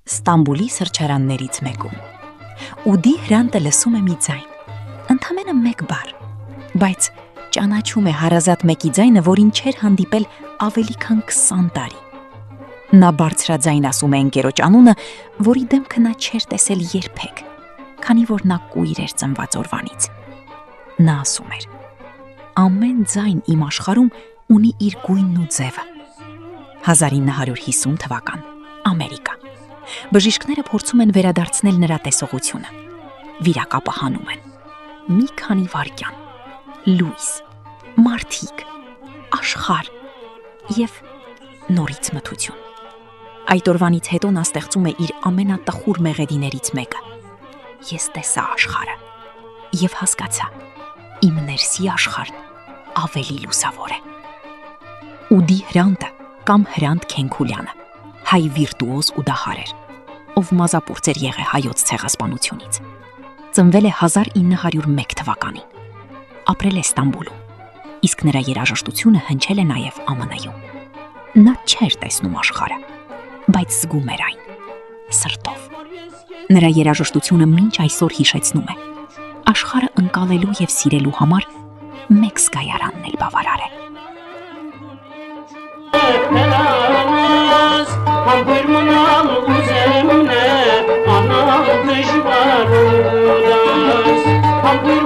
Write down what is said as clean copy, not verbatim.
Ստամբուլի սրճարաններից մեկում։ Ուդի Հրանտը լսում է մի ձայն, ընդամենը մեկ բառ, բայց ճանաչում է հարազատ մեկի ձայնը, որին չէր հանդիպել ավելի քան 20 տարի։ Նա բարձրաձայն ասում է ընկերոջ անունը, որի դեմքը նա չէր տեսել երբեք, քանի որ նա կույր էր ծնված օրվանից։ Նա ասում էր. ամեն ձայն իմ աշխարհում ունի իր գույնն ու ձևը։ 1950 թվական, Ամերիկա։ Բժիշկները փորձում են վերադարձնել նրա տեսողությունը։ Վիրակապը հանում են։ Մի քանի վայրկյան, լույս, մարդիկ, աշխարհ եւ նորից մթություն։ Այդ օրվանից հետո նա ստեղծում է իր ամենատխուր մեղեդիներից մեկը։ Ես տեսա աշխարհը եւ հասկացա, իմ ներսի աշխարհն ավելի լուսավոր է։ Ուդի Հրանտը կամ Հրանտ Քենքուլյանը հայ վիրտուոզ ու դահար էր, ով մազապուրծ էր եղել հայոց ցեղասպանությունից։ Ծնվել է 1901 թվականին։ Ապրել է Ստամբուլում, իսկ նրա երաժշտությունը հնչել է նաև ԱՄՆ-ում։ Նա չէր տեսնում աշխարհը, բայց զգում էր այն սրտով։ Նրա երաժշտությունը մինչ այսօր հիշեցնում է. աշխարհը ընկալելու եւ սիրելու համար մեկ զգայարանն էլ բավարար է։ Hamburg